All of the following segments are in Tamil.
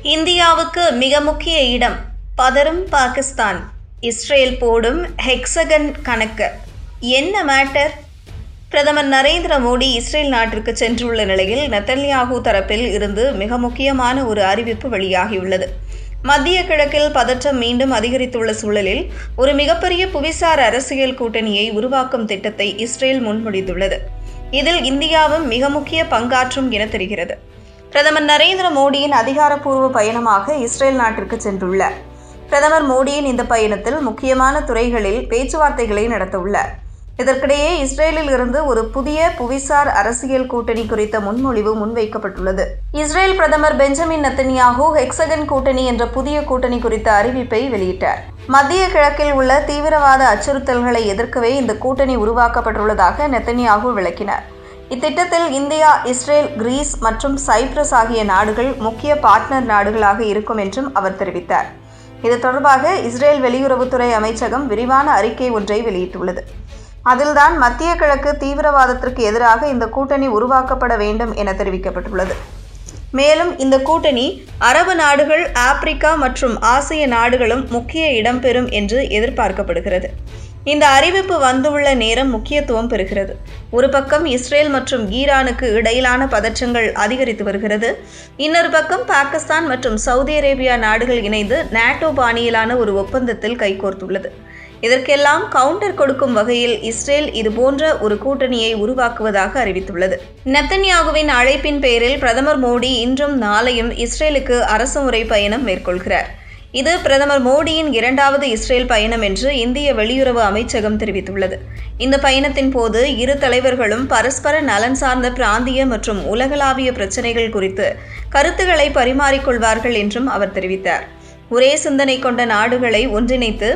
இந்தியாவுக்கு மிக முக்கிய இடம். பதறும் பாகிஸ்தான். இஸ்ரேல் போடும் ஹெக்ஸகன் கணக்கு. என்ன மேட்டர்? பிரதமர் நரேந்திர மோடி இஸ்ரேல் நாட்டிற்கு சென்றுள்ள நிலையில் நெதன்யாகு தரப்பில் இருந்து மிக முக்கியமான ஒரு அறிவிப்பு வெளியாகியுள்ளது. மத்திய கிழக்கில் பதற்றம் மீண்டும் அதிகரித்துள்ள சூழலில் ஒரு மிகப்பெரிய புவிசார் அரசியல் கூட்டணியை உருவாக்கும் திட்டத்தை இஸ்ரேல் முன்மொழிந்துள்ளது. இதில் இந்தியாவும் மிக முக்கிய பங்காற்றும் என தெரிகிறது. பிரதமர் நரேந்திர மோடியின் அதிகாரப்பூர்வ பயணமாக இஸ்ரேல் நாட்டிற்கு சென்றுள்ளார். பிரதமர் மோடியின் இந்த பயணத்தில் முக்கியமான துறைகளில் பேச்சுவார்த்தைகளை நடத்தவுள்ளார். இதற்கிடையே இஸ்ரேலில் இருந்து ஒரு புதிய புவிசார் அரசியல் கூட்டணி குறித்த முன்மொழிவு முன்வைக்கப்பட்டுள்ளது. இஸ்ரேல் பிரதமர் பெஞ்சமின் நெதன்யாகு ஹெக்ஸகன் கூட்டணி என்ற புதிய கூட்டணி குறித்த அறிவிப்பை வெளியிட்டார். மத்திய கிழக்கில் உள்ள தீவிரவாத அச்சுறுத்தல்களை எதிர்க்கவே இந்த கூட்டணி உருவாக்கப்பட்டுள்ளதாக நெதன்யாகு விளக்கினார். இத்திட்டத்தில் இந்தியா, இஸ்ரேல், கிரீஸ் மற்றும் சைப்ரஸ் ஆகிய நாடுகள் முக்கிய பார்ட்னர் நாடுகளாக இருக்கும் என்றும் அவர் தெரிவித்தார். இது தொடர்பாக இஸ்ரேல் வெளியுறவுத்துறை அமைச்சகம் விரிவான அறிக்கை ஒன்றை வெளியிட்டுள்ளது. அதில்தான் மத்திய கிழக்கு தீவிரவாதத்திற்கு எதிராக இந்த கூட்டணி உருவாக்கப்பட வேண்டும் என தெரிவிக்கப்பட்டுள்ளது. மேலும் இந்த கூட்டணி அரபு நாடுகள், ஆப்பிரிக்கா மற்றும் ஆசிய நாடுகளும் முக்கிய இடம்பெறும் என்று எதிர்பார்க்கப்படுகிறது. இந்த அறிவிப்பு வந்துள்ள நேரம் முக்கியத்துவம் பெறுகிறது. ஒரு பக்கம் இஸ்ரேல் மற்றும் ஈரானுக்கு இடையிலான பதற்றங்கள் அதிகரித்து வருகிறது. இன்னொரு பக்கம் பாகிஸ்தான் மற்றும் சவுதி அரேபியா நாடுகள் இணைந்து நாட்டோ பாணியிலான ஒரு ஒப்பந்தத்தில் கைகோர்த்துள்ளது. இதற்கெல்லாம் கவுண்டர் கொடுக்கும் வகையில் இஸ்ரேல் இதுபோன்ற ஒரு கூட்டணியை உருவாக்குவதாக அறிவித்துள்ளது. நெதன்யாகுவின் அழைப்பின் பேரில் பிரதமர் மோடி இன்றும் நாளையும் இஸ்ரேலுக்கு அரசுமுறை பயணம் மேற்கொள்கிறார். இது பிரதமர் மோடியின் 2வது இஸ்ரேல் பயணம் என்று இந்திய வெளியுறவு அமைச்சகம் தெரிவித்துள்ளது. இந்த பயணத்தின் போது இரு தலைவர்களும் பரஸ்பர நலன் சார்ந்த பிராந்திய மற்றும் உலகளாவிய பிரச்சினைகள் குறித்து கருத்துக்களை பரிமாறிக்கொள்வார்கள் என்றும் அவர் தெரிவித்தார். ஒரே சிந்தனை கொண்ட நாடுகளை ஒன்றிணைத்து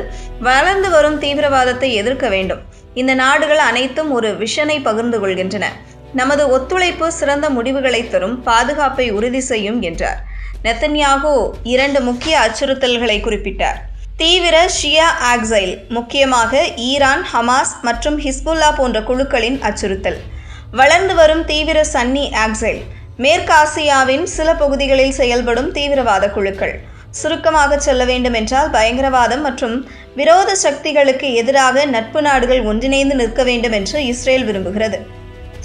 வளர்ந்து வரும் தீவிரவாதத்தை எதிர்க்க வேண்டும். இந்த நாடுகள் அனைத்தும் ஒரு விஷனை பகிர்ந்து கொள்கின்றன. நமது ஒத்துழைப்பு சிறந்த முடிவுகளை தரும், பாதுகாப்பை உறுதி செய்யும் என்றார். நெதன்யாகு 2 முக்கிய அச்சுறுத்தல்களை குறிப்பிட்டார். தீவிர ஷியா ஆக்சைல், முக்கியமாக ஈரான், ஹமாஸ் மற்றும் ஹிஸ்புல்லா போன்ற குழுக்களின் அச்சுறுத்தல். வளர்ந்து வரும் தீவிர சன்னி ஆக்சைல், மேற்காசியாவின் சில பகுதிகளில் செயல்படும் தீவிரவாத குழுக்கள். சுருக்கமாக சொல்ல வேண்டுமென்றால் பயங்கரவாதம் மற்றும் விரோத சக்திகளுக்கு எதிராக நட்பு நாடுகள் ஒன்றிணைந்து நிற்க வேண்டும் என்று இஸ்ரேல் விரும்புகிறது.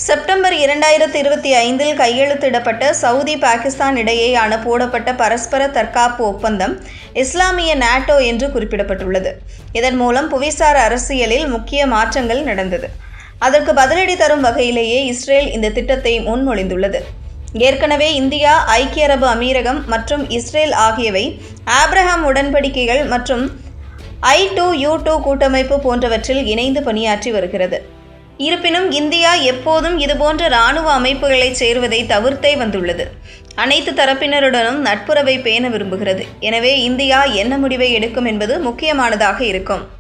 செப்டம்பர் 2025 கையெழுத்திடப்பட்ட சவுதி, பாகிஸ்தான் இடையேயான போடப்பட்ட பரஸ்பர தற்காப்பு ஒப்பந்தம் இஸ்லாமிய நாட்டோ என்று குறிப்பிடப்பட்டுள்ளது. இதன் மூலம் புவிசார் அரசியலில் முக்கிய மாற்றங்கள் நடந்தது. அதற்கு பதிலடி தரும் வகையிலேயே இஸ்ரேல் இந்த திட்டத்தை முன்மொழிந்துள்ளது. ஏற்கனவே இந்தியா, ஐக்கிய அரபு அமீரகம் மற்றும் இஸ்ரேல் ஆகியவை ஆப்ரஹாம் உடன்படிக்கைகள் மற்றும் I2U2 கூட்டமைப்பு போன்றவற்றில் இணைந்து பணியாற்றி வருகிறது. இருப்பினும் இந்தியா எப்போதும் இதுபோன்ற இராணுவ அமைப்புகளை சேருவதை தவிர்த்தே வந்துள்ளது. அனைத்து தரப்பினருடனும் நட்புறவை பேண விரும்புகிறது. எனவே இந்தியா என்ன முடிவை எடுக்கும் என்பது முக்கியமானதாக இருக்கும்.